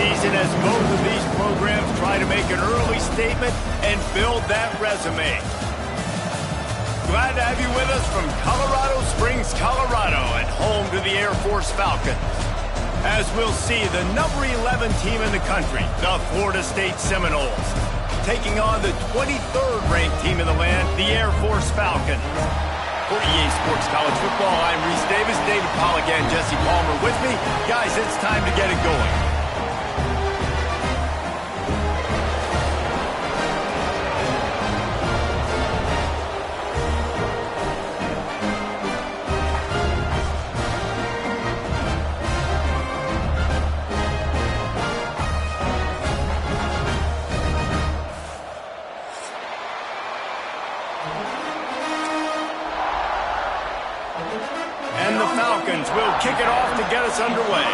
season as both of these programs try to make an early statement and build that resume. Glad to have you with us from Colorado Springs, Colorado, and home to the Air Force Falcons. As we'll see, the number 11 team in the country, the Florida State Seminoles, taking on the 23rd ranked team in the land, the Air Force Falcons. For EA Sports College Football, I'm Reese Davis, David Pollack, and Jesse Palmer with me. Guys, it's time to get it going. And the Falcons will kick it off to get us underway.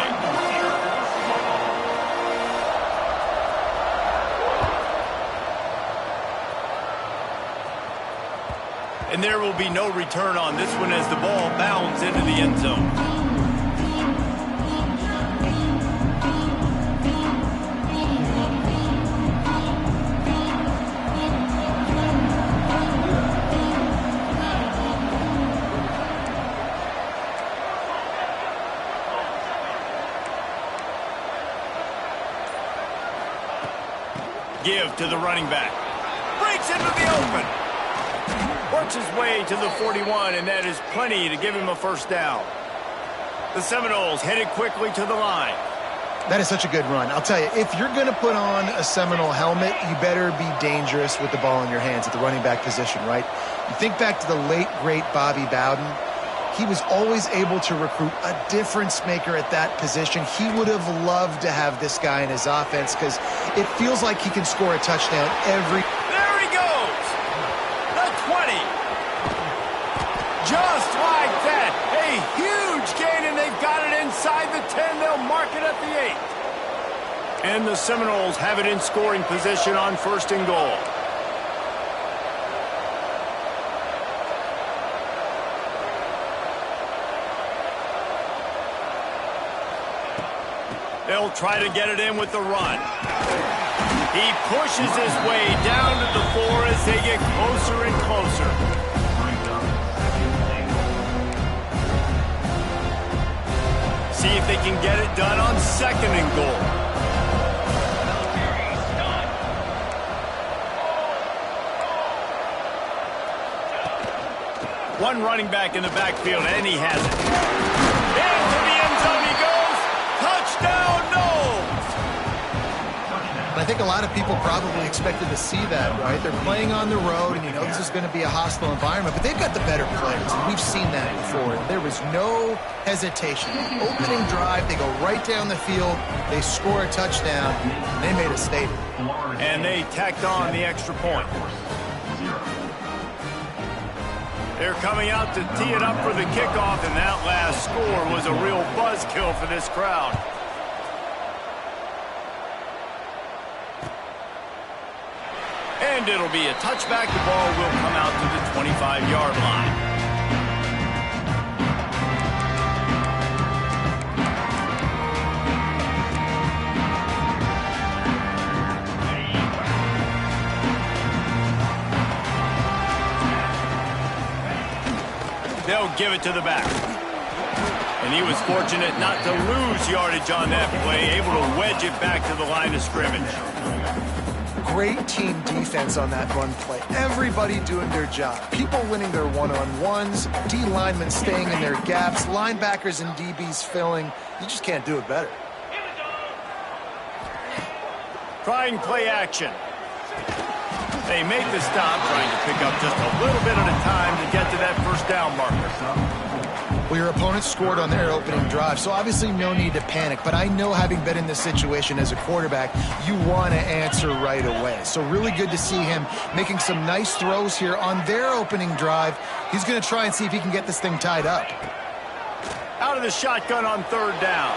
And there will be no return on this one as the ball bounds into the end zone. Give to the running back. Breaks into the open. Works his way to the 41, and that is plenty to give him a first down. The Seminoles headed quickly to the line. That is such a good run. I'll tell you, if you're going to put on a Seminole helmet, you better be dangerous with the ball in your hands at the running back position, right? You think back to the late, great Bobby Bowden. He was always able to recruit a difference maker at that position. He would have loved to have this guy in his offense because it feels like he can score a touchdown every... There he goes! The 20! Just like that! A huge gain, and they've got it inside the 10. They'll mark it at the 8. And the Seminoles have it in scoring position on 1st and goal. They'll try to get it in with the run. He pushes his way down to the 4 as they get closer and closer. See if they can get it done on 2nd and goal. One running back in the backfield, and he has it. Into the end zone he goes. Touchdown, I think a lot of people probably expected to see that, right? They're playing on the road, and you know this is going to be a hostile environment, but they've got the better players, and we've seen that before. There was no hesitation. Opening drive, they go right down the field, they score a touchdown, and they made a statement. And they tacked on the extra point. They're coming out to tee it up for the kickoff, and that last score was a real buzzkill for this crowd. And it'll be a touchback. The ball will come out to the 25-yard line. They'll give it to the back. And he was fortunate not to lose yardage on that play, able to wedge it back to the line of scrimmage. Great team defense on that run play. Everybody doing their job. People winning their one-on-ones, D linemen staying in their gaps, linebackers and DBs filling. You just can't do it better. Trying play action. They make the stop, trying to pick up just a little bit at a time to get to that first down marker. Well, your opponent scored on their opening drive, so obviously no need to panic. But I know, having been in this situation as a quarterback, you want to answer right away. So really good to see him making some nice throws here on their opening drive. He's going to try and see if he can get this thing tied up. Out of the shotgun on 3rd down.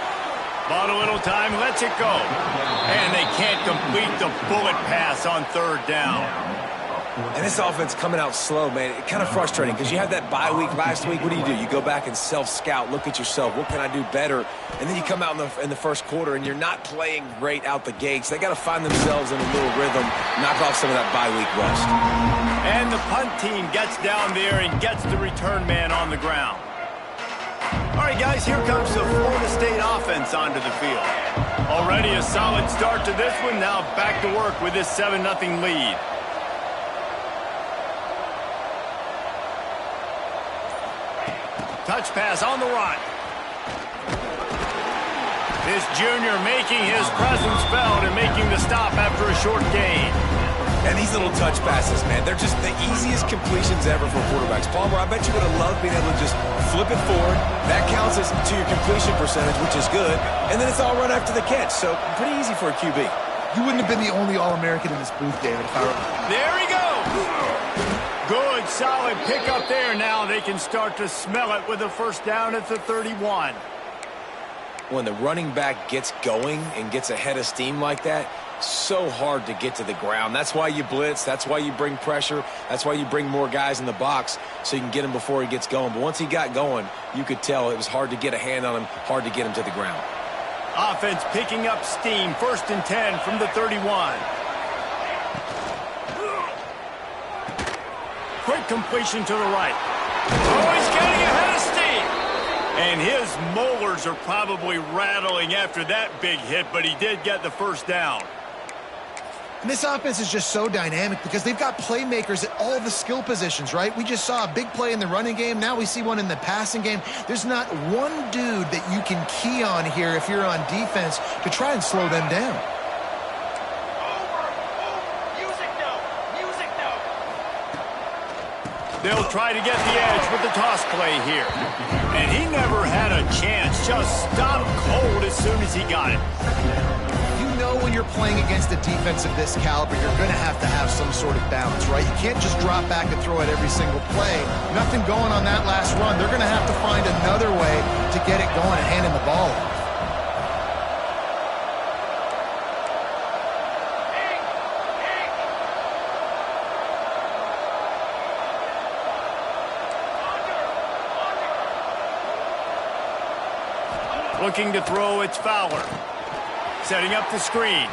Bought a little time, lets it go. And they can't complete the bullet pass on 3rd down. And this offense coming out slow, man, it's kind of frustrating because you had that bye week last week. What do? You go back and self-scout, look at yourself. What can I do better? And then you come out in the first quarter, and you're not playing great out the gates. They got to find themselves in a little rhythm, knock off some of that bye week rust. And the punt team gets down there and gets the return man on the ground. All right, guys, here comes the Florida State offense onto the field. Already a solid start to this one. Now back to work with this 7-0 lead. Touch pass on the run. This junior making his presence felt and making the stop after a short gain. And these little touch passes, man, they're just the easiest completions ever for quarterbacks. Palmer, I bet you would have loved being able to just flip it forward. That counts as to your completion percentage, which is good. And then it's all run after the catch, so pretty easy for a QB. You wouldn't have been the only All-American in this booth, David, if I were... There he goes! Good, solid pickup there. Now they can start to smell it with a first down at the 31. When the running back gets going and gets ahead of steam like that, so hard to get to the ground. That's why you blitz. That's why you bring pressure. That's why you bring more guys in the box so you can get him before he gets going. But once he got going, you could tell it was hard to get a hand on him, hard to get him to the ground. Offense picking up steam. 1st and 10 from the 31. Quick completion to the right. Oh, he's getting ahead of steam. And his molars are probably rattling after that big hit, but he did get the first down. And this offense is just so dynamic because they've got playmakers at all the skill positions, right? We just saw a big play in the running game. Now we see one in the passing game. There's not one dude that you can key on here if you're on defense to try and slow them down. They'll try to get the edge with the toss play here. And he never had a chance. Just stopped cold as soon as he got it. You know when you're playing against a defense of this caliber, you're going to have some sort of balance, right? You can't just drop back and throw it every single play. Nothing going on that last run. They're going to have to find another way to get it going and hand him the ball off. Looking to throw, it's Fowler. Setting up the screen.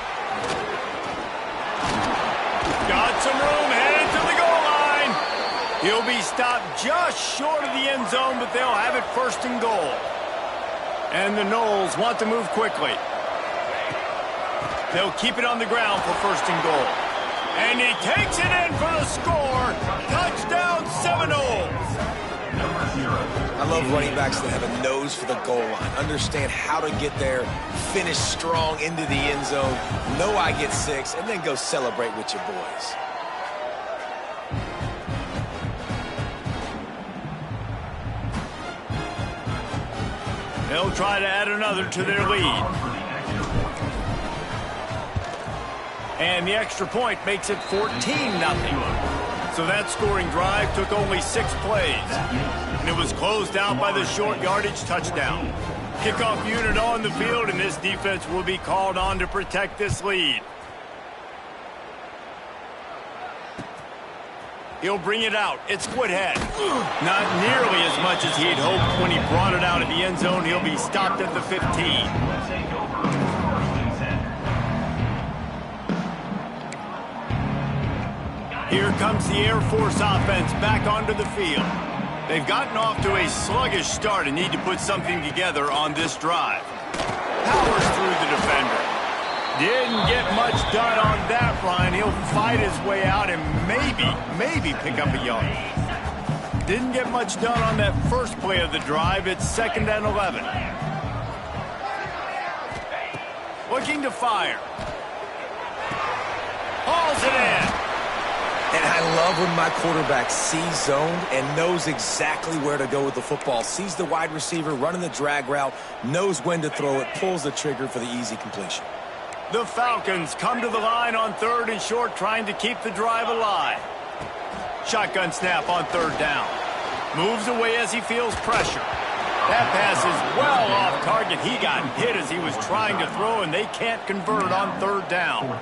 Got some room, headed to the goal line. He'll be stopped just short of the end zone, but they'll have it 1st and goal. And the Noles want to move quickly. They'll keep it on the ground for 1st and goal. And he takes it in for the score. Touchdown, Seminoles. I love running backs that have a nose for the goal line, understand how to get there, finish strong into the end zone, know I get 6, and then go celebrate with your boys. They'll try to add another to their lead. And the extra point makes it 14-0. So that scoring drive took only 6 plays. And it was closed out by the short yardage touchdown. Kickoff unit on the field, and this defense will be called on to protect this lead. He'll bring it out. It's Woodhead. Not nearly as much as he'd hoped when he brought it out of the end zone. He'll be stopped at the 15. Here comes the Air Force offense back onto the field. They've gotten off to a sluggish start and need to put something together on this drive. Powers through the defender. Didn't get much done on that line. He'll fight his way out and maybe pick up a yard. Didn't get much done on that first play of the drive. It's 2nd and 11. Looking to fire. Hauls it in. And I love when my quarterback sees zone and knows exactly where to go with the football. Sees the wide receiver running the drag route, knows when to throw it, pulls the trigger for the easy completion. The Falcons come to the line on 3rd and short, trying to keep the drive alive. Shotgun snap on 3rd down. Moves away as he feels pressure. That pass is well off target. He got hit as he was trying to throw, and they can't convert on third down.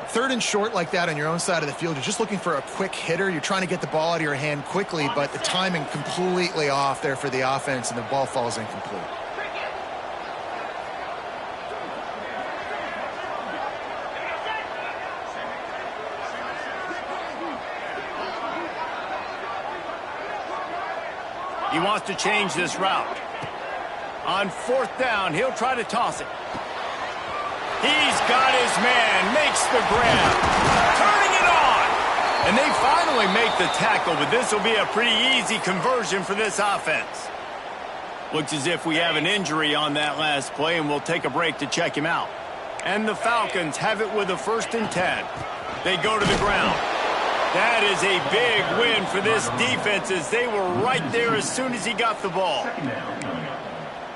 Third and short like that on your own side of the field, you're just looking for a quick hitter. You're trying to get the ball out of your hand quickly, but the timing completely off there for the offense, and the ball falls incomplete. He wants to change this route. On fourth down, he'll try to toss it. He's got his man, makes the grab, turning it on. And they finally make the tackle, but this will be a pretty easy conversion for this offense. Looks as if we have an injury on that last play, and we'll take a break to check him out. And the Falcons have it with a 1st and 10. They go to the ground. That is a big win for this defense, as they were right there as soon as he got the ball.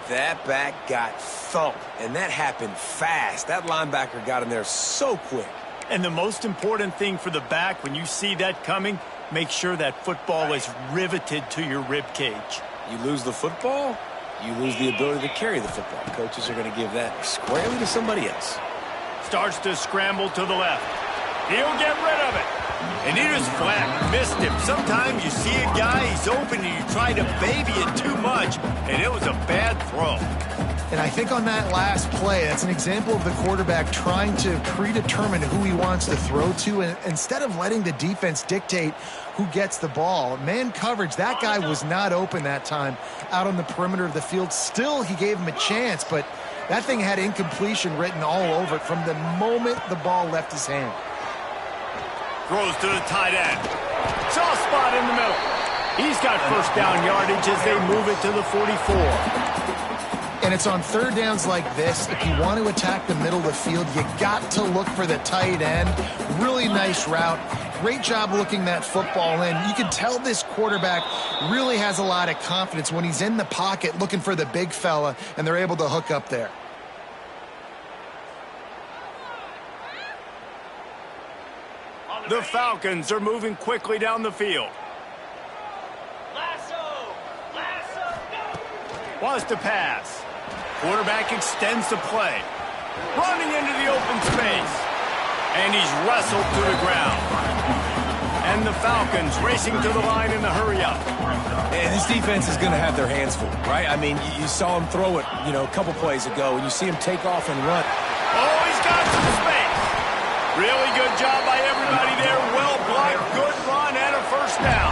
That back got thumped, and that happened fast. That linebacker got in there so quick. And the most important thing for the back, when you see that coming, make sure that football is riveted to your rib cage. You lose the football, you lose the ability to carry the football. Coaches are going to give that squarely to somebody else. Starts to scramble to the left. He'll get rid of it. And he just flat missed him. Sometimes you see a guy, he's open, and you try to baby it too much, and it was a bad throw. And I think on that last play, that's an example of the quarterback trying to predetermine who he wants to throw to, and instead of letting the defense dictate who gets the ball. Man coverage, that guy was not open that time out on the perimeter of the field. Still, he gave him a chance, but that thing had incompletion written all over it from the moment the ball left his hand. Throws to the tight end. Soft spot in the middle. He's got first down yardage as they move it to the 44. And it's on third downs like this. If you want to attack the middle of the field, you got to look for the tight end. Really nice route. Great job looking that football in. You can tell this quarterback really has a lot of confidence when he's in the pocket looking for the big fella, and they're able to hook up there. The Falcons are moving quickly down the field. Wants to pass. Quarterback extends the play. Running into the open space. And he's wrestled to the ground. And the Falcons racing to the line in the hurry-up. And this defense is going to have their hands full, right? I mean, you saw him throw it, a couple plays ago, and you see him take off and run. Oh, he's got some space. Really good job by everybody there. Well blocked, good run, and a first down.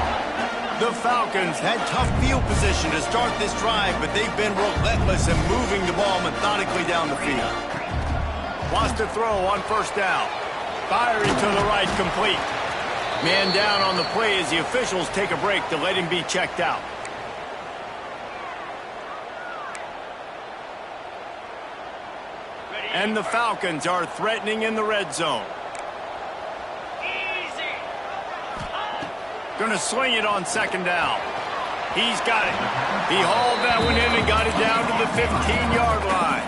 The Falcons had tough field position to start this drive, but they've been relentless in moving the ball methodically down the field. Wants to throw on first down. Firing to the right, complete. Man down on the play as the officials take a break to let him be checked out. And the Falcons are threatening in the red zone. Gonna sling it on second down. He's got it. He hauled that one in and got it down to the 15-yard line.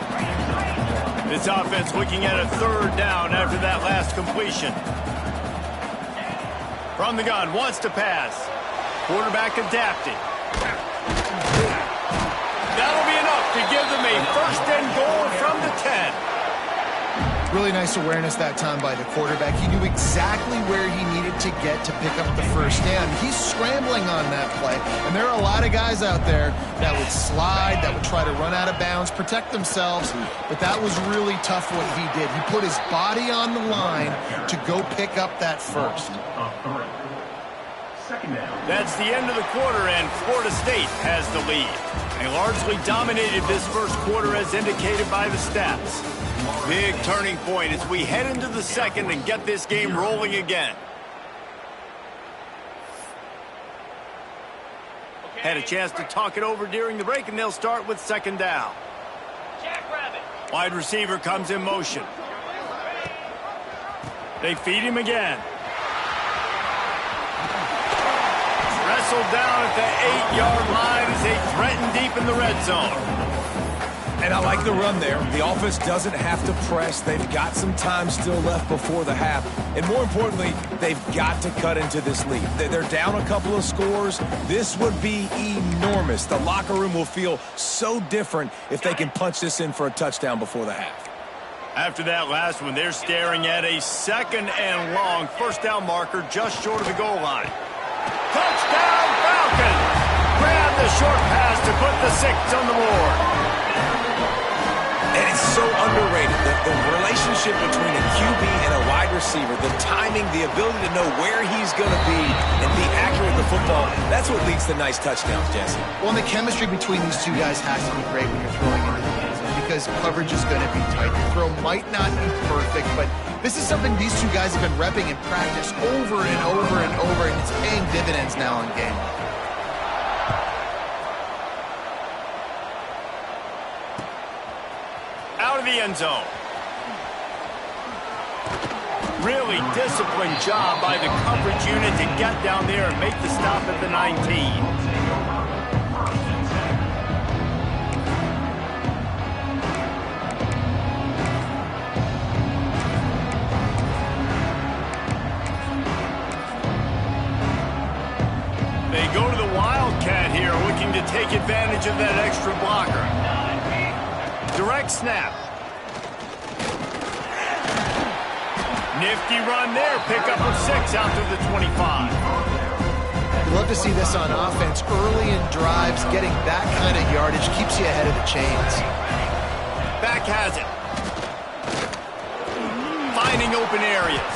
This offense looking at a third down after that last completion. From the gun, wants to pass. Quarterback adapted. That'll be enough to give them a first and goal from the 10. Really nice awareness that time by the quarterback. He knew exactly where he needed to get to pick up the first down. He's scrambling on that play, and there are a lot of guys out there that would slide, that would try to run out of bounds, protect themselves, but that was really tough what he did. He put his body on the line to go pick up that first. That's the end of the quarter, and Florida State has the lead. They largely dominated this first quarter as indicated by the stats. Big turning point as we head into the second and get this game rolling again. Had a chance to talk it over during the break, and they'll start with second down. Wide receiver comes in motion. They feed him again. Wrestled down at the 8-yard line as they threaten deep in the red zone. And I like the run there. The offense doesn't have to press. They've got some time still left before the half. And more importantly, they've got to cut into this lead. They're down a couple of scores. This would be enormous. The locker room will feel so different if they can punch this in for a touchdown before the half. After that last one, they're staring at a 2nd and long first down marker just short of the goal line. Touchdown, Falcons! Grab the short pass to put the 6 on the board. And it's so underrated, the relationship between a QB and a wide receiver, the timing, the ability to know where he's going to be and be accurate with the football, that's what leads to nice touchdowns, Jesse. Well, and the chemistry between these two guys has to be great when you're throwing into the end zone because coverage is going to be tight. The throw might not be perfect, but this is something these two guys have been repping in practice over and over and over, and it's paying dividends now in game. Out of the end zone. Really disciplined job by the coverage unit to get down there and make the stop at the 19. They go to the Wildcat here, looking to take advantage of that extra blocker. Direct snap. Nifty run there. Pickup of 6 out to the 25. You love to see this on offense. Early in drives, getting that kind of yardage keeps you ahead of the chains. Back has it. Finding open areas.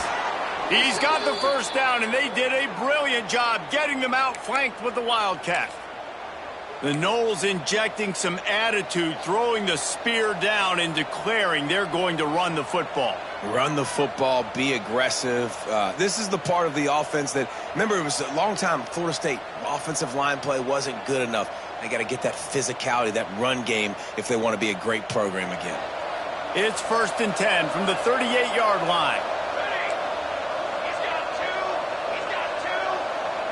He's got the first down, and they did a brilliant job getting them outflanked with the Wildcat. The Noles injecting some attitude, throwing the spear down and declaring they're going to run the football. Run the football, be aggressive. This is the part of the offense that, remember, it was a long time, Florida State offensive line play wasn't good enough. They got to get that physicality, that run game, if they want to be a great program again. It's 1st and 10 from the 38-yard line.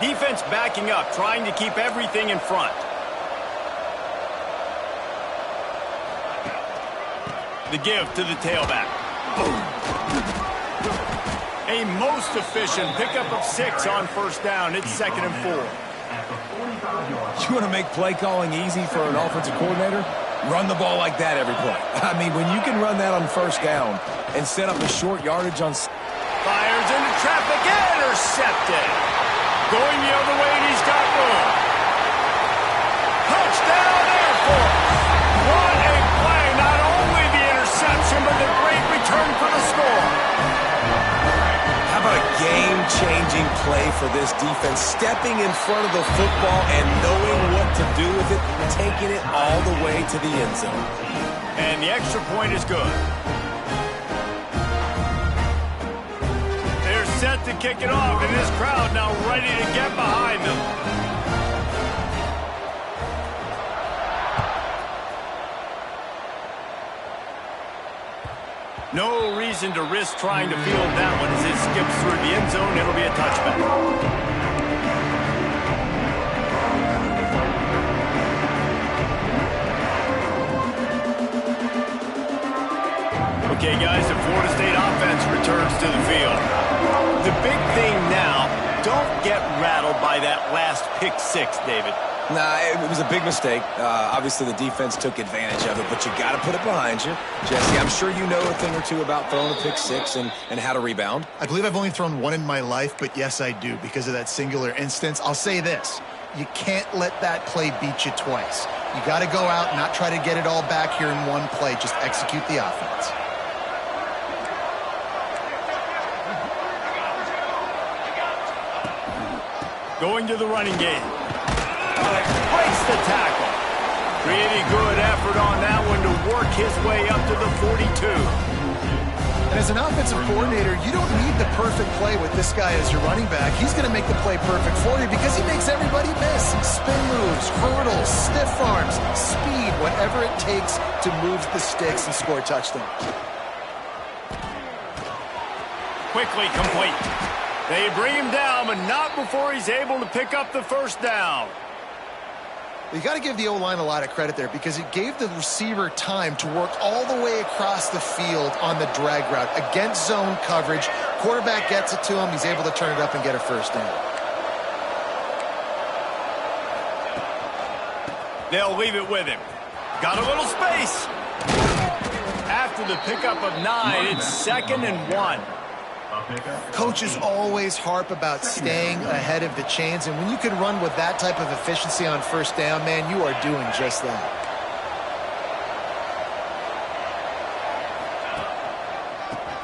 Defense backing up, trying to keep everything in front. The give to the tailback. A most efficient pickup of 6 on first down. It's 2nd and 4. You want to make play calling easy for an offensive coordinator? Run the ball like that every play. I mean, when you can run that on first down and set up a short yardage on... Fires into traffic, intercepted. Going the other way, and he's got room. Touchdown, Air Force. What a play. Not only the interception, but the great return for the score. How about a game-changing play for this defense? Stepping in front of the football and knowing what to do with it, taking it all the way to the end zone. And the extra point is good. They're set to kick it off, and this crowd now ready to get behind them. No reason to risk trying to field that one as it skips through the end zone. It'll be a touchback. Okay, guys, the Florida State offense returns to the field. The big thing now, don't get rattled by that last pick 6, David. Nah, it was a big mistake. Obviously, the defense took advantage of it, but you got to put it behind you. Jesse, I'm sure you know a thing or two about throwing a pick 6 and how to rebound. I believe I've only thrown one in my life, but yes, I do because of that singular instance. I'll say this. You can't let that play beat you twice. You got to go out and not try to get it all back here in one play. Just execute the offense. Going to the running game. Breaks the tackle. Pretty good effort on that one to work his way up to the 42. And as an offensive coordinator, you don't need the perfect play with this guy as your running back. He's going to make the play perfect for you because he makes everybody miss. Spin moves, hurdles, stiff arms, speed, whatever it takes to move the sticks and score a touchdown. Quickly complete. They bring him down, but not before he's able to pick up the first down. You got to give the O-line a lot of credit there because it gave the receiver time to work all the way across the field on the drag route against zone coverage. Quarterback gets it to him. He's able to turn it up and get a first down. They'll leave it with him. Got a little space. After the pickup of 9, it's 2nd and 1. Coaches always harp about staying ahead of the chains, and when you can run with that type of efficiency on first down, man, you are doing just that.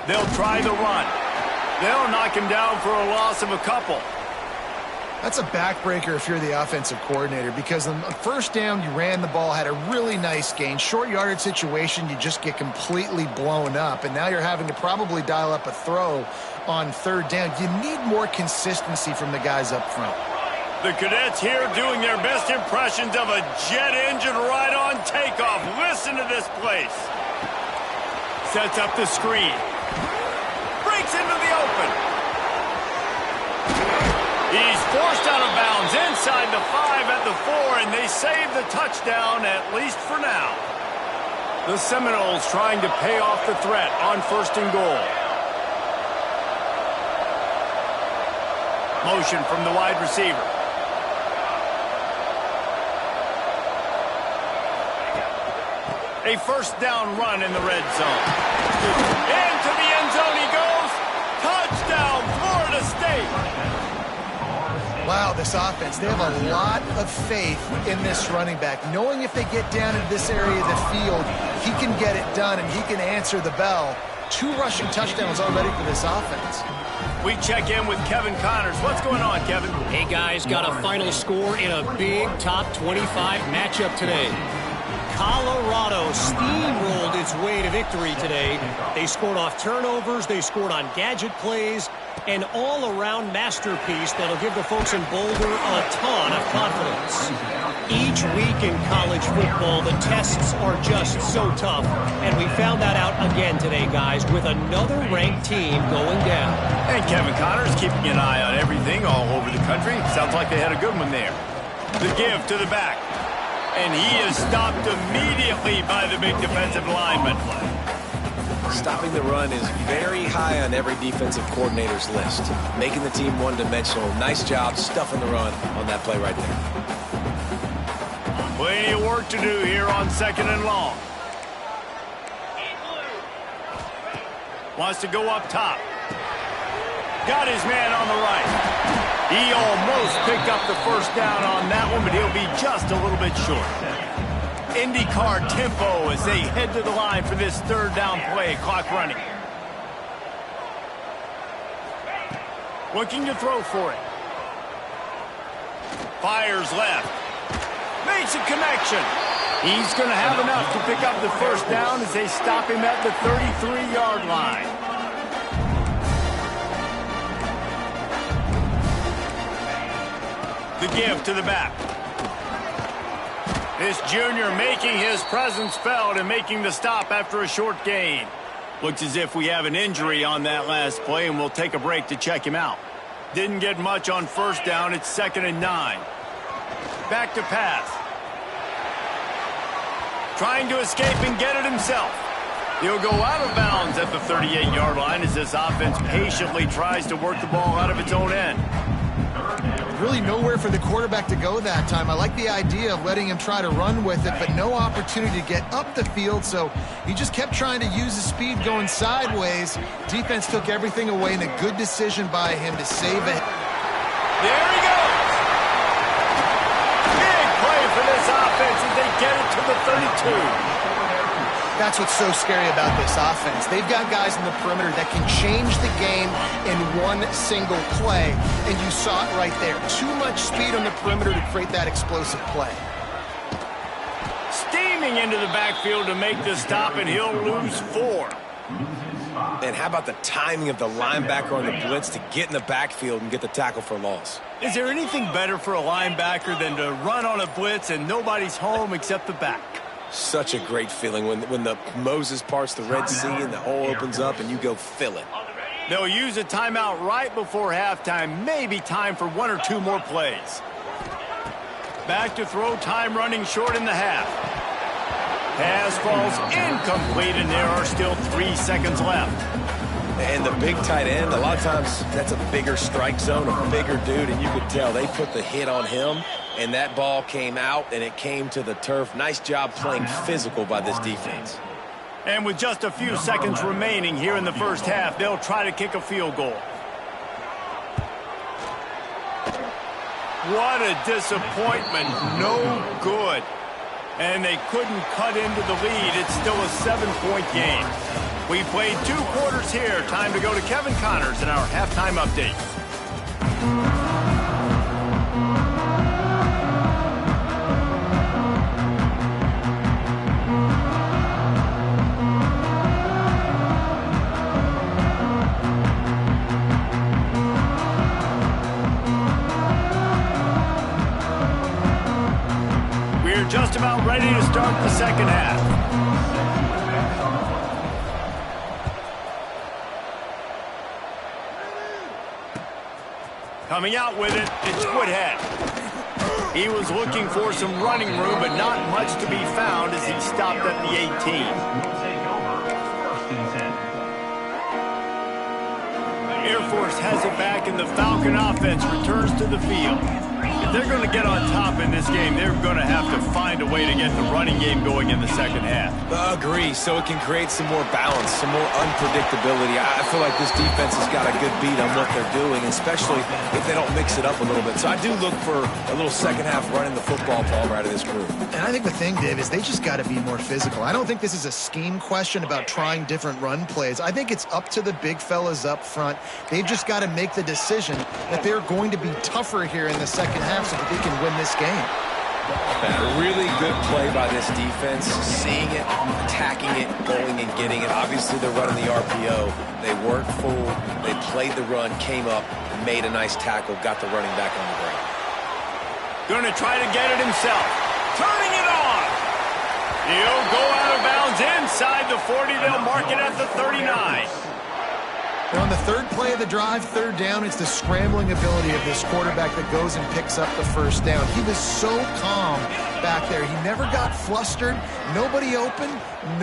They'll try the run. They'll knock him down for a loss of a couple. That's a backbreaker if you're the offensive coordinator, because on first down, you ran the ball, had a really nice gain. Short yardage situation, you just get completely blown up, and now you're having to probably dial up a throw on third down. You need more consistency from the guys up front. The cadets here doing their best impressions of a jet engine right on takeoff. Listen to this place. Sets up the screen. Breaks into the open. He's forced out of bounds inside the 5 at the 4, and they save the touchdown, at least for now. The Seminoles trying to pay off the threat on 1st and goal. Motion from the wide receiver. A first down run in the red zone. Into the end zone he goes. Touchdown, Florida State. Wow, this offense, they have a lot of faith in this running back, knowing if they get down into this area of the field, he can get it done and he can answer the bell. 2 rushing touchdowns already for this offense. We check in with Kevin Connors. What's going on, Kevin? Hey, guys, got a final score in a big top 25 matchup today. Colorado steamrolled its way to victory today. They scored off turnovers, they scored on gadget plays, an all-around masterpiece that'll give the folks in Boulder a ton of confidence. Each week in college football, the tests are just so tough, and we found that out again today, guys, with another ranked team going down. And Kevin Connors keeping an eye on everything all over the country. Sounds like they had a good one there. The give to the back. And he is stopped immediately by the big defensive lineman. Stopping the run is very high on every defensive coordinator's list. Making the team one-dimensional. Nice job stuffing the run on that play right there. Plenty of work to do here on 2nd and long. Wants to go up top. Got his man on the right. He almost picked up the first down on that one, but he'll be just a little bit short. IndyCar tempo as they head to the line for this 3rd down play. Clock running. Looking to throw for it. Fires left. Makes a connection. He's going to have enough to pick up the first down as they stop him at the 33-yard line. The give to the back. This junior making his presence felt and making the stop after a short gain. Looks as if we have an injury on that last play, and we'll take a break to check him out. Didn't get much on first down. It's 2nd and 9. Back to pass. Trying to escape and get it himself. He'll go out of bounds at the 38-yard line as this offense patiently tries to work the ball out of its own end. Really nowhere for the quarterback to go that time. I like the idea of letting him try to run with it, but no opportunity to get up the field, so he just kept trying to use his speed going sideways. Defense took everything away, and a good decision by him to save it. There he goes! Big play for this offense as they get it to the 32. That's what's so scary about this offense. They've got guys in the perimeter that can change the game in one single play, and you saw it right there. Too much speed on the perimeter to create that explosive play. Steaming into the backfield to make the stop, and he'll lose 4. And how about the timing of the linebacker on the blitz to get in the backfield and get the tackle for loss? Is there anything better for a linebacker than to run on a blitz and nobody's home except the back? Such a great feeling when the Moses parts the Red Sea and the hole opens up and you go fill it. They'll use a timeout right before halftime. Maybe time for 1 or 2 more plays. Back to throw, time running short in the half. Pass falls incomplete, and there are still 3 seconds left. And the big tight end, a lot of times that's a bigger strike zone, a bigger dude, and you could tell they put the hit on him, and that ball came out, and it came to the turf. Nice job playing physical by this defense. And with just a few seconds remaining here in the first half, they'll try to kick a field goal. What a disappointment. No good. And they couldn't cut into the lead. It's still a 7-point game. We played 2 quarters here. Time to go to Kevin Connors in our halftime update. We're just about ready to start the second half. Coming out with it, it's Woodhead. He was looking for some running room, but not much to be found as he stopped at the 18. Air Force has it back, and the Falcon offense returns to the field. If they're going to get on top in this game, they're going to have to find a way to get the running game going in the second half. Agree, so it can create some more balance, some more unpredictability. I feel like this defense has got a good beat on what they're doing, especially if they don't mix it up a little bit. So I do look for a little second half running the football ball out of this group. And I think the thing, Dave, is they just got to be more physical. I don't think this is a scheme question about trying different run plays. I think it's up to the big fellas up front. They've just got to make the decision that they're going to be tougher here in the second half so that they can win this game. A really good play by this defense, seeing it, attacking it, going and getting it. Obviously, they're running the RPO. They weren't fooled. They played the run, came up, made a nice tackle, got the running back on the ground. Going to try to get it himself. Turning it on. He'll go out of bounds inside the 40. They'll mark it at the 39. On the third play of the drive, third down, it's the scrambling ability of this quarterback that goes and picks up the first down. He was so calm back there. He never got flustered. Nobody open,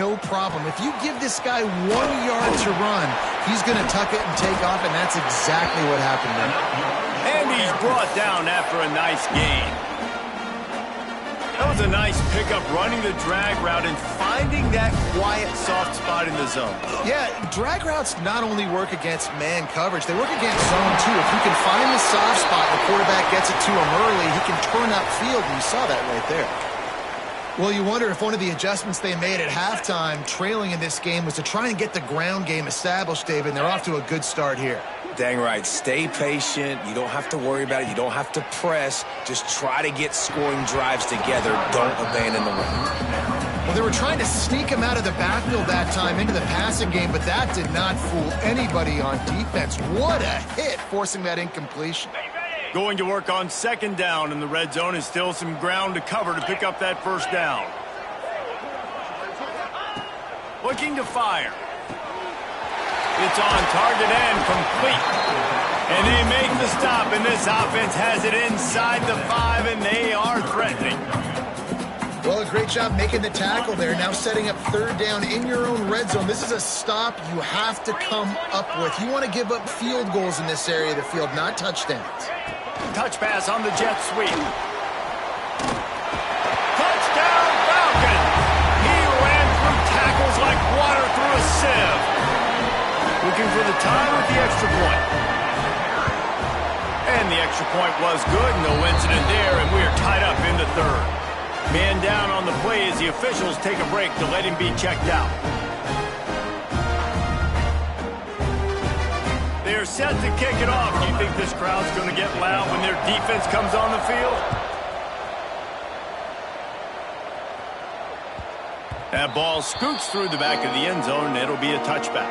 no problem. If you give this guy 1 yard to run, he's going to tuck it and take off, and that's exactly what happened there. And he's brought down after a nice gain. That was a nice pickup, running the drag route and finding that quiet, soft spot in the zone. Yeah, drag routes not only work against man coverage, they work against zone too. If you can find the soft spot, the quarterback gets it to him early, he can turn upfield, and you saw that right there. Well, you wonder if one of the adjustments they made at halftime, trailing in this game, was to try and get the ground game established, David, and they're off to a good start here. Dang right. Stay patient. You don't have to worry about it. You don't have to press. Just try to get scoring drives together. Don't abandon the run. Well, they were trying to sneak him out of the backfield that time into the passing game, but that did not fool anybody on defense. What a hit, forcing that incompletion. Going to work on second down in the red zone, is still some ground to cover to pick up that first down. Looking to fire. It's on target and complete. And they make the stop, and this offense has it inside the 5, and they are threatening. Well, a great job making the tackle there. Now setting up third down in your own red zone. This is a stop you have to come up with. You want to give up field goals in this area of the field, not touchdowns. Touch pass on the jet sweep. Touchdown, Falcon! He ran through tackles like water through a sieve. Looking for the tie with the extra point. And the extra point was good. No incident there, and we are tied up in the third. Man down on the play as the officials take a break to let him be checked out. They're set to kick it off. Do you think this crowd's going to get loud when their defense comes on the field? That ball scoots through the back of the end zone, and it'll be a touchback.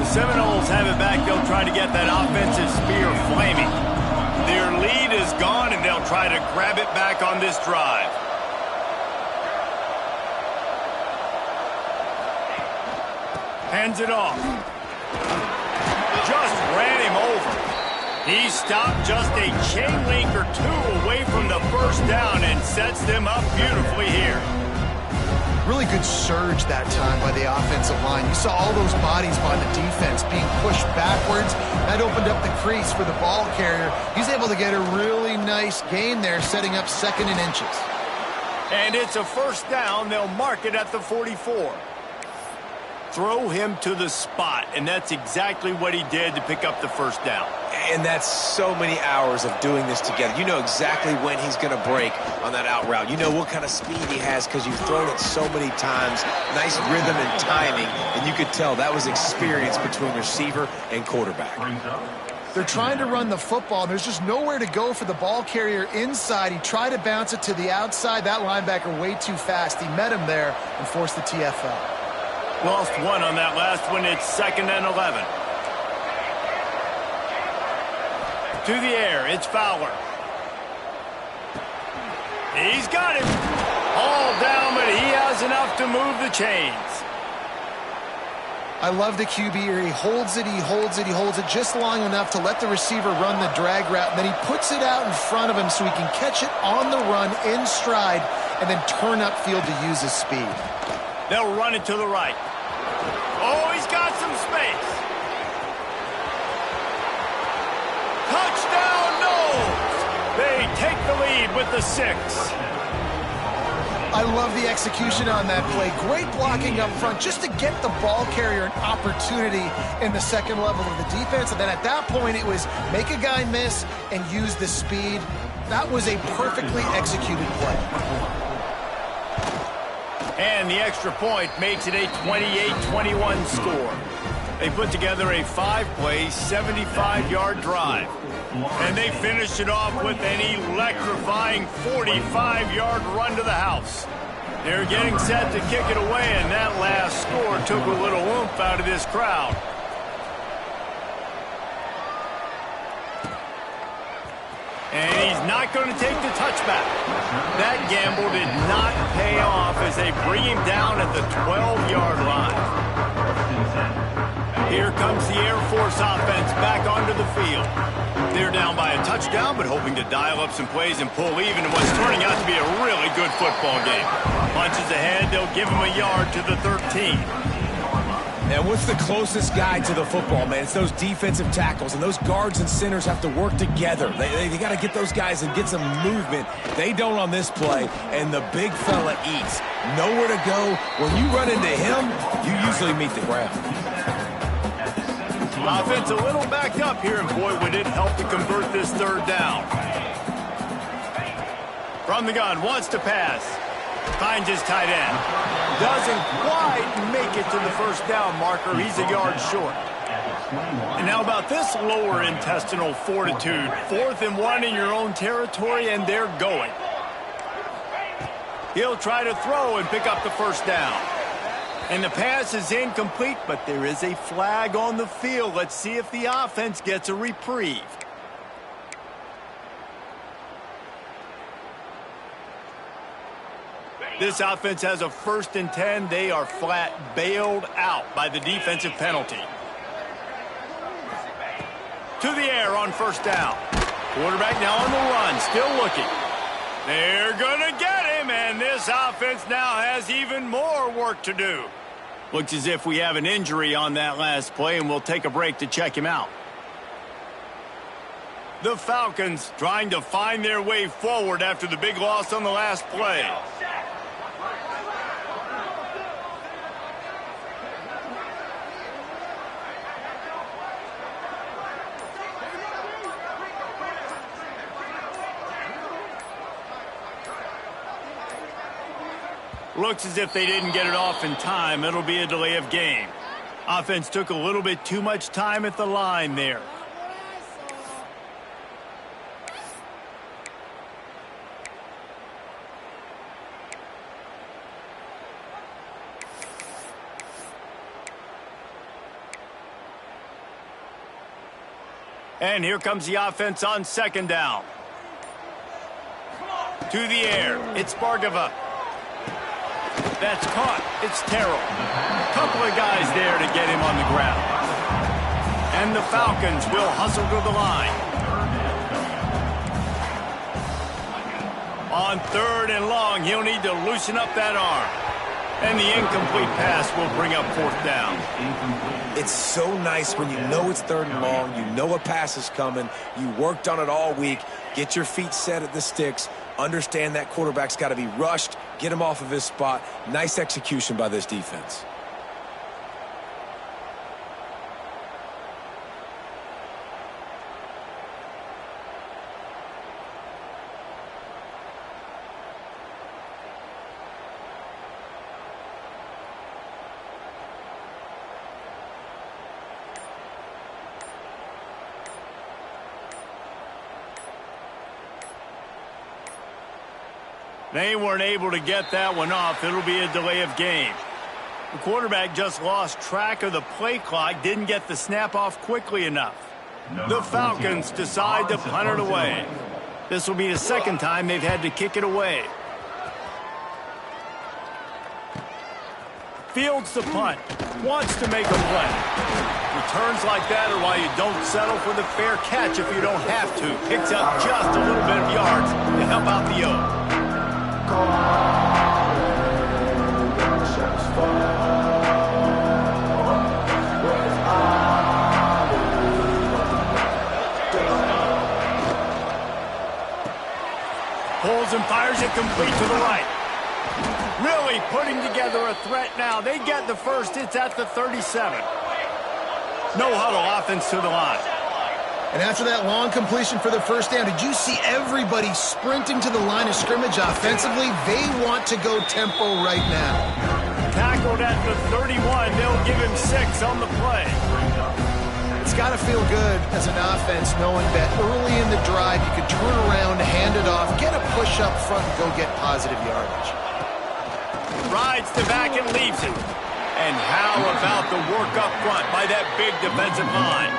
Seminoles have it back. They'll try to get that offensive spear flaming. Their lead is gone, and they'll try to grab it back on this drive. Hands it off. Just ran him over. He stopped just a chain link or two away from the first down and sets them up beautifully here. Really good surge that time by the offensive line. You saw all those bodies by the defense being pushed backwards. That opened up the crease for the ball carrier. He's able to get a really nice gain there, setting up 2nd and inches. And it's a first down. They'll mark it at the 44. Throw him to the spot, and that's exactly what he did to pick up the first down. And that's so many hours of doing this together. You know exactly when he's going to break on that out route. You know what kind of speed he has because you've thrown it so many times. Nice rhythm and timing, and you could tell that was experience between receiver and quarterback. They're trying to run the football. There's just nowhere to go for the ball carrier inside. He tried to bounce it to the outside. That linebacker way too fast. He met him there and forced the TFL. Lost one on that last one. It's 2nd and 11. To the air, it's Fowler. He's got him. All down, but he has enough to move the chains. I love the QB here. He holds it, he holds it, he holds it just long enough to let the receiver run the drag route, and then he puts it out in front of him so he can catch it on the run in stride and then turn upfield to use his speed. They'll run it to the right. Oh, he's got some space. Touchdown, Knowles! They take the lead with the 6. I love the execution on that play. Great blocking up front just to get the ball carrier an opportunity in the 2nd level of the defense. And then at that point, it was make a guy miss and use the speed. That was a perfectly executed play. And the extra point makes it a 28-21 score. They put together a 5-play, 75-yard drive. And they finished it off with an electrifying 45-yard run to the house. They're getting set to kick it away, and that last score took a little oomph out of this crowd. And he's not going to take the touchback. That gamble did not pay off as they bring him down at the 12-yard line. Here comes the Air Force offense back onto the field. They're down by a touchdown, but hoping to dial up some plays and pull even in what's turning out to be a really good football game. Punches ahead, they'll give him a yard to the 13. And what's the closest guy to the football, man? It's those defensive tackles, and those guards and centers have to work together. They got to get those guys and get some movement. They don't on this play, and the big fella eats. Nowhere to go. When you run into him, you usually meet the ground. Offense a little backed up here, and boy, would it help to convert this 3rd down. From the gun, wants to pass. Finds his tight end. Doesn't quite make it to the first down marker. He's a yard short. And now about this lower intestinal fortitude. 4th and 1 in your own territory, and they're going. He'll try to throw and pick up the first down. And the pass is incomplete, but there is a flag on the field. Let's see if the offense gets a reprieve. This offense has a 1st and 10. They are flat bailed out by the defensive penalty. To the air on first down. Quarterback now on the run, still looking. They're going to get him, and this offense now has even more work to do. Looks as if we have an injury on that last play, and we'll take a break to check him out. The Falcons trying to find their way forward after the big loss on the last play. Looks as if they didn't get it off in time. It'll be a delay of game. Offense took a little bit too much time at the line there. And here comes the offense on 2nd down. To the air. It's Bargava. That's caught. It's Terrell. couple of guys there to get him on the ground. And the Falcons will hustle to the line. On 3rd and long, he'll need to loosen up that arm. And the incomplete pass will bring up 4th down. It's so nice when you know it's 3rd and long, you know a pass is coming, you worked on it all week, get your feet set at the sticks, understand that quarterback's got to be rushed, get him off of his spot. Nice execution by this defense. They weren't able to get that one off. It'll be a delay of game. The quarterback just lost track of the play clock, didn't get the snap off quickly enough. The Falcons decide to punt it away. This will be the 2nd time they've had to kick it away. Fields the punt. Wants to make a play. Returns like that are why you don't settle for the fair catch if you don't have to. Picks up just a little bit of yards to help out the O. Pulls and fires it complete to the right. Really putting together a threat now. They get the first. It's at the 37. No huddle offense to the line. And after that long completion for the 1st down, did you see everybody sprinting to the line of scrimmage offensively? They want to go tempo right now. Tackled at the 31. They'll give him 6 on the play. It's got to feel good as an offense knowing that early in the drive you can turn around, hand it off, get a push up front, and go get positive yardage. Rides the back and leaves it. And how about the work up front by that big defensive line?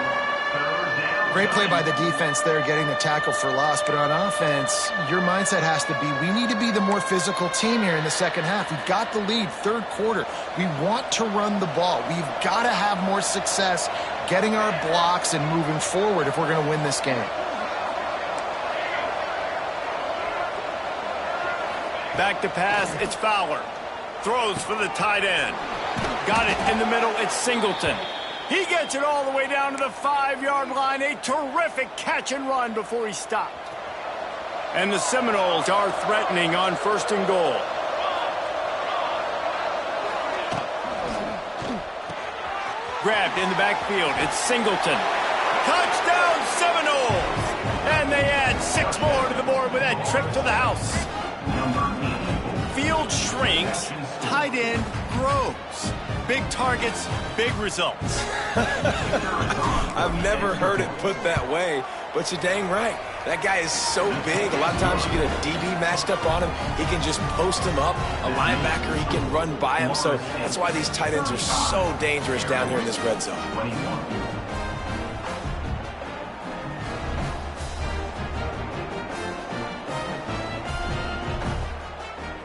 Great play by the defense there, getting the tackle for loss. But on offense, your mindset has to be, we need to be the more physical team here in the 2nd half. We've got the lead, 3rd quarter. We want to run the ball. We've got to have more success getting our blocks and moving forward if we're going to win this game. Back to pass, it's Fowler. Throws for the tight end. Got it in the middle, it's Singleton. He gets it all the way down to the 5-yard line. A terrific catch and run before he stopped. And the Seminoles are threatening on 1st and goal. Grabbed in the backfield. It's Singleton. Touchdown, Seminoles! And they add 6 more to the board with that trip to the house. Field shrinks, tight end grows. Big targets, big results. I've never heard it put that way, but you're dang right. That guy is so big. A lot of times you get a DB matched up on him. He can just post him up. A linebacker, he can run by him. So that's why these tight ends are so dangerous down here in this red zone.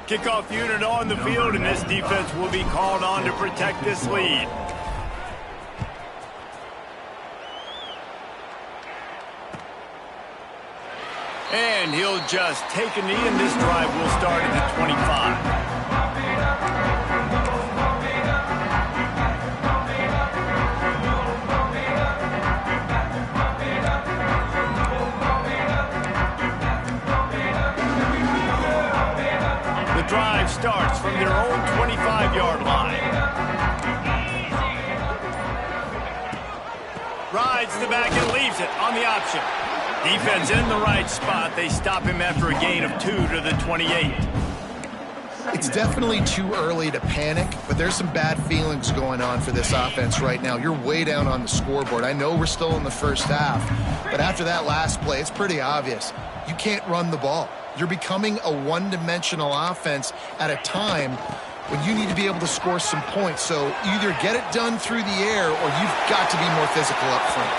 Kickoff unit on the field, and this defense will be called on to protect this lead. And he'll just take a knee, and this drive will start at the 25. Drive starts from their own 25-yard line. Rides the back and leaves it on the option. Defense in the right spot. They stop him after a gain of 2 to the 28. It's definitely too early to panic, but there's some bad feelings going on for this offense right now. You're way down on the scoreboard. I know we're still in the 1st half, but after that last play, it's pretty obvious. You can't run the ball. You're becoming a one-dimensional offense at a time when you need to be able to score some points. So either get it done through the air or you've got to be more physical up front.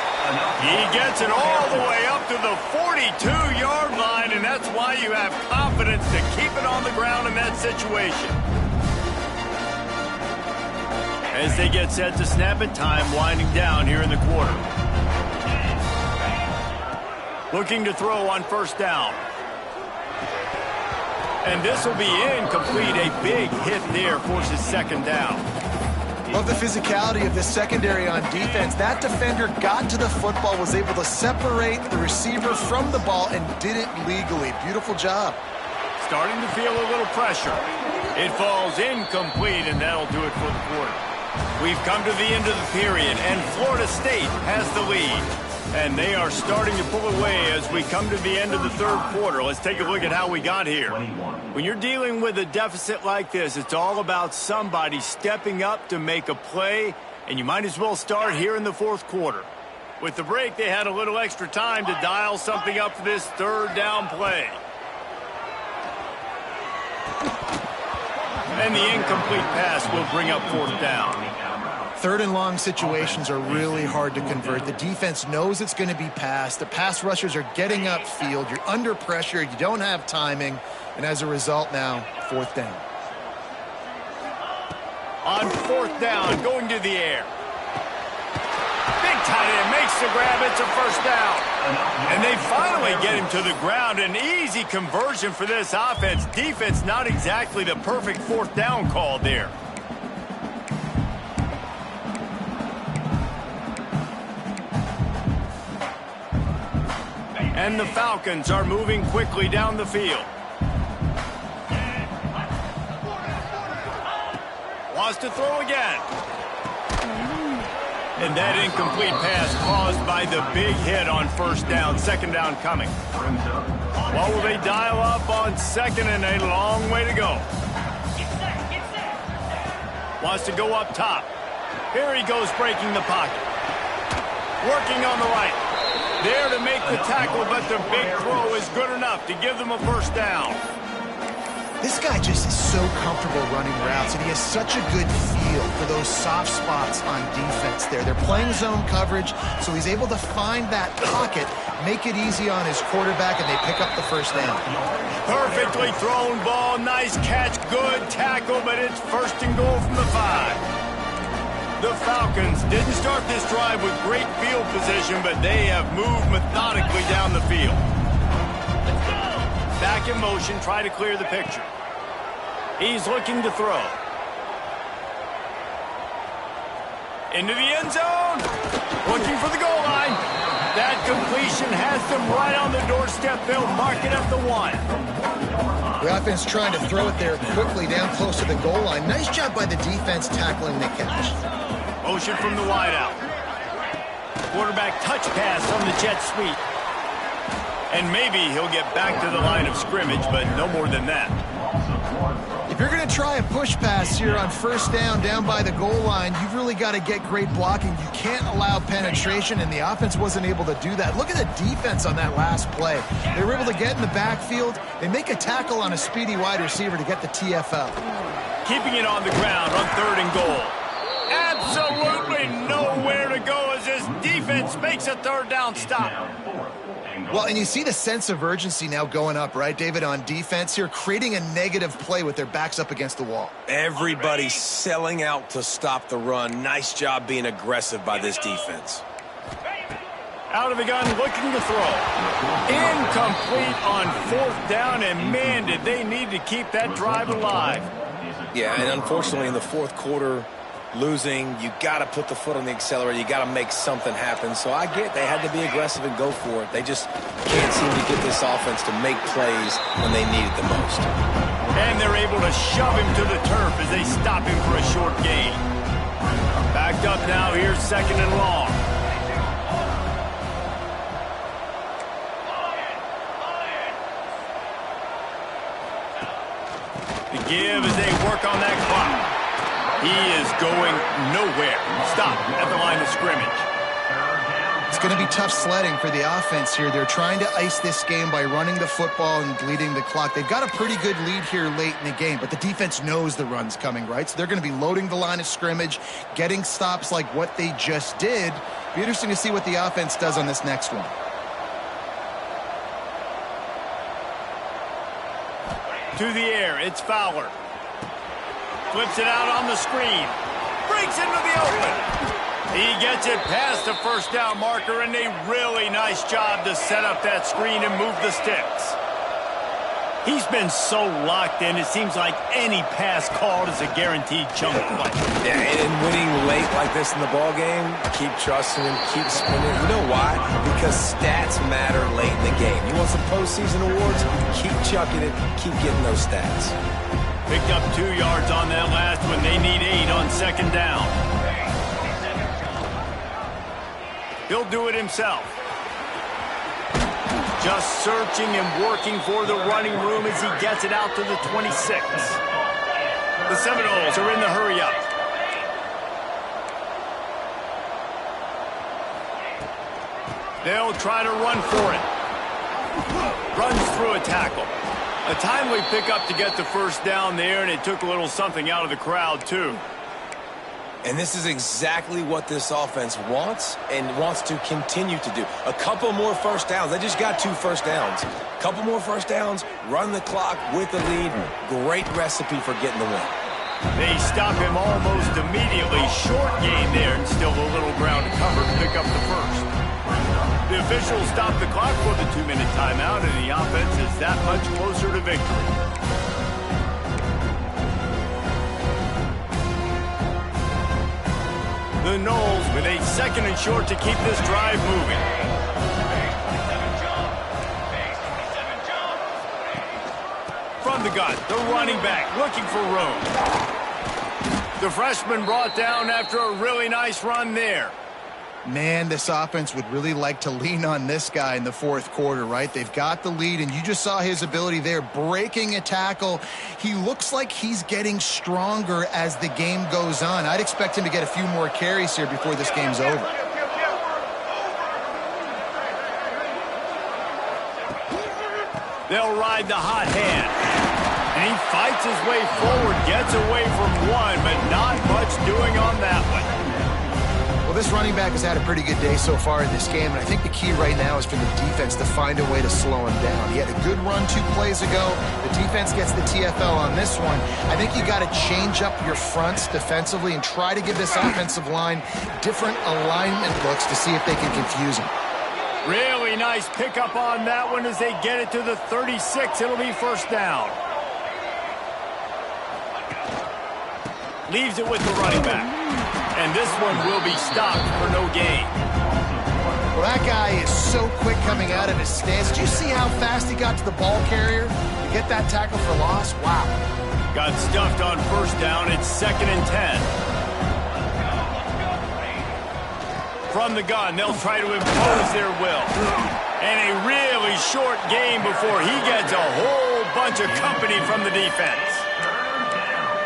He gets it all the way up to the 42-yard line, and that's why you have confidence to keep it on the ground in that situation. As they get set to snap it, time winding down here in the quarter. Looking to throw on first down. And this will be incomplete. A big hit there forces second down. Love the physicality of this secondary on defense. That defender got to the football, was able to separate the receiver from the ball, and did it legally. Beautiful job. Starting to feel a little pressure. It falls incomplete, and that'll do it for the quarter. We've come to the end of the period, and Florida State has the lead. And they are starting to pull away as we come to the end of the third quarter. Let's take a look at how we got here. When you're dealing with a deficit like this, it's all about somebody stepping up to make a play, and you might as well start here in the fourth quarter. With the break, they had a little extra time to dial something up for this third down play. And the incomplete pass will bring up fourth down. Third and long situations are really hard to convert. The defense knows it's going to be passed. The pass rushers are getting upfield. You're under pressure. You don't have timing. And as a result now, fourth down. On fourth down, going to the air. Big tight end makes the grab. It's a first down. And they finally get him to the ground. An easy conversion for this offense. Defense not exactly the perfect fourth down call there. And the Falcons are moving quickly down the field. Wants to throw again. And that incomplete pass caused by the big hit on first down. Second down coming. What will they dial up on second, and a long way to go. Wants to go up top. Here he goes, breaking the pocket. Working on the right. There to make the tackle, but the big throw is good enough to give them a first down. This guy just is so comfortable running routes, and he has such a good feel for those soft spots on defense there. They're playing zone coverage, so he's able to find that pocket, make it easy on his quarterback, and they pick up the first down. Perfectly thrown ball, nice catch, good tackle, but it's first and goal from the 5. The Falcons didn't start this drive with great field position, but they have moved methodically down the field. Back in motion, try to clear the picture. He's looking to throw. Into the end zone. Looking for the goal line. That completion has them right on the doorstep. They'll mark it at the 1. The offense trying to throw it there quickly down close to the goal line. Nice job by the defense tackling the catch. Motion from the wideout. Quarterback touch pass on the jet sweep. And maybe he'll get back to the line of scrimmage, but no more than that. If you're going to try a push pass here on first down by the goal line, you've really got to get great blocking. You can't allow penetration, and the offense wasn't able to do that. Look at the defense on that last play. They were able to get in the backfield. They make a tackle on a speedy wide receiver to get the TFL. Keeping it on the ground on third and goal. Absolutely nowhere to go as this defense makes a third down stop. Well, and you see the sense of urgency now going up, right, David, on defense here, creating a negative play with their backs up against the wall. Everybody's selling out to stop the run. Nice job being aggressive by this defense. Out of the gun, looking to throw. Incomplete on fourth down, and man, did they need to keep that drive alive. Yeah, and unfortunately in the fourth quarter, losing, you got to put the foot on the accelerator. You got to make something happen. So I get they had to be aggressive and go for it. They just can't seem to get this offense to make plays when they need it the most. And they're able to shove him to the turf as they stop him for a short gain. Backed up now, here's second and long. The give as they work on that clock. He is going nowhere. Stop at the line of scrimmage. It's going to be tough sledding for the offense here. They're trying to ice this game by running the football and bleeding the clock. They've got a pretty good lead here late in the game, but the defense knows the run's coming, right? So they're going to be loading the line of scrimmage, getting stops like what they just did. Be interesting to see what the offense does on this next one. To the air, it's Fowler. Flips it out on the screen. breaks into the open. He gets it past the first down marker, and a really nice job to set up that screen and move the sticks. He's been so locked in, it seems like any pass called is a guaranteed chunk play. Yeah, and winning late like this in the ball game, keep trusting him, keep spinning. You know why? Because stats matter late in the game. You want some postseason awards? Keep chucking it, keep getting those stats. Picked up 2 yards on that last one. They need 8 on second down. He'll do it himself. Just searching and working for the running room as he gets it out to the 26. The Seminoles are in the hurry-up. They'll try to run for it. Runs through a tackle. A timely pickup to get the first down there, and it took a little something out of the crowd, too. And this is exactly what this offense wants and wants to continue to do. A couple more first downs. They just got 2 first downs. A couple more first downs, run the clock with the lead. Great recipe for getting the win. They stop him almost immediately. Short gain there, and still a little ground to cover to pick up the first. The officials stop the clock for the 2-minute timeout, and the offense is that much closer to victory. The Noles with a 2nd and short to keep this drive moving. From the gun, the running back looking for room. The freshman brought down after a really nice run there. Man, this offense would really like to lean on this guy in the 4th quarter, right? They've got the lead, and you just saw his ability there, breaking a tackle. He looks like he's getting stronger as the game goes on. I'd expect him to get a few more carries here before this game's over. They'll ride the hot hand. And he fights his way forward, gets away from one, but not much doing on that one. This running back has had a pretty good day so far in this game, and I think the key right now is for the defense to find a way to slow him down. He had a good run 2 plays ago. The defense gets the TFL on this one. I think you got to change up your fronts defensively and try to give this offensive line different alignment looks to see if they can confuse him. Really nice pickup on that one as they get it to the 36. It'll be first down. Leaves it with the running back. And this one will be stopped for no gain. Well, that guy is so quick coming out of his stance. Did you see how fast he got to the ball carrier to get that tackle for loss? Wow. Got stuffed on first down. It's 2nd and 10. From the gun, they'll try to impose their will. And a really short game before he gets a whole bunch of company from the defense.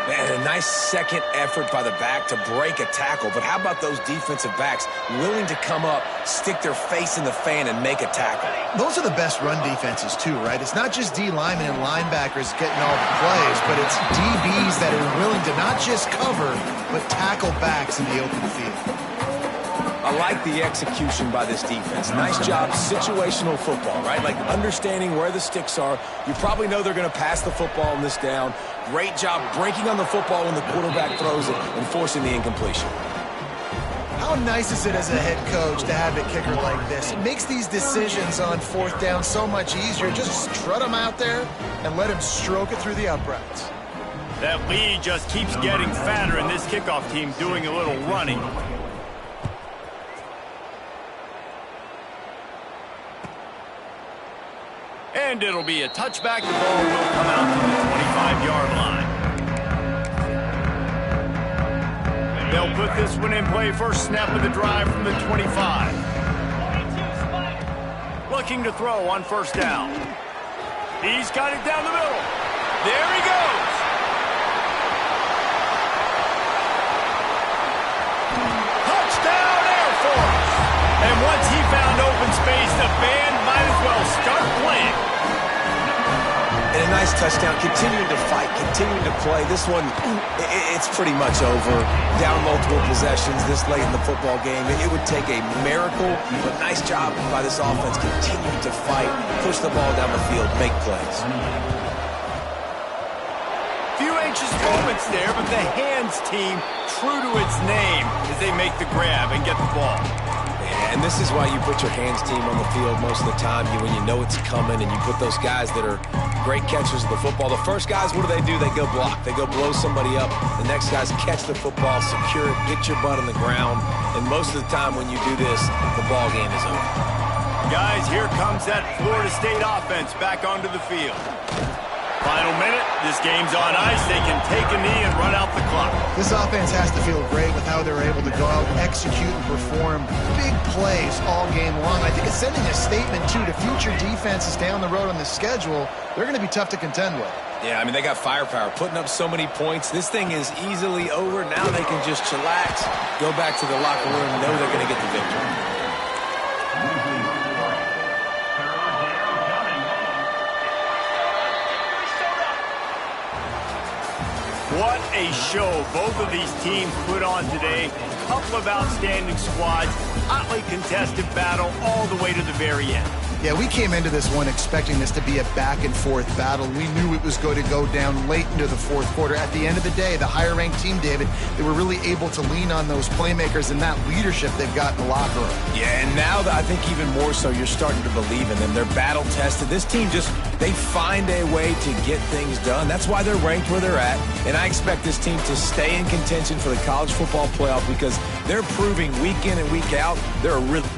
Man, a nice second effort by the back to break a tackle. But how about those defensive backs willing to come up, stick their face in the fan, and make a tackle? Those are the best run defenses, too, right? It's not just D linemen and linebackers getting all the plays, but it's DBs that are willing to not just cover, but tackle backs in the open field. I like the execution by this defense. Nice job, situational football, right? Like understanding where the sticks are. You probably know they're going to pass the football on this down. Great job breaking on the football when the quarterback throws it and forcing the incompletion. How nice is it as a head coach to have a kicker like this? It makes these decisions on 4th down so much easier. Just strut him out there and let him stroke it through the uprights. That lead just keeps getting fatter, and this kickoff team doing a little running. And it'll be a touchback. The ball will come out to the 25-yard line. They'll put this one in play. First snap of the drive from the 25. Looking to throw on first down. He's got it down the middle. There he goes. Touchdown Air Force. And once he found open space, the band might as well start playing. And a nice touchdown, continuing to fight, continuing to play. This one, it's pretty much over. Down multiple possessions this late in the football game. It would take a miracle, but nice job by this offense, continuing to fight, push the ball down the field, make plays. Few anxious moments there, but the hands team true to its name as they make the grab and get the ball. And this is why you put your hands team on the field most of the time when you know it's coming, and you put those guys that are great catchers of the football. The first guys, what do? They go block. They go blow somebody up. The next guys catch the football, secure it, get your butt on the ground. And most of the time when you do this, the ball game is over. Guys, here comes that Florida State offense back onto the field. Final minute, this game's on ice. They can take a knee and run out the clock. This offense has to feel great with how they're able to go out, execute, and perform big plays all game long. I think it's sending a statement, too, to future defenses down the road on the schedule. They're going to be tough to contend with. Yeah, I mean, they got firepower, putting up so many points. This thing is easily over. Now they can just chillax, go back to the locker room, know they're going to get the victory. What a show both of these teams put on today. Couple of outstanding squads, hotly contested battle all the way to the very end. Yeah, we came into this one expecting this to be a back-and-forth battle. We knew it was going to go down late into the fourth quarter. At the end of the day, the higher-ranked team, David, they were really able to lean on those playmakers and that leadership they've got in the locker room. Yeah, and now I think even more so, you're starting to believe in them. They're battle-tested. This team they find a way to get things done. That's why they're ranked where they're at. And I expect this team to stay in contention for the college football playoff because they're proving week in and week out they're a really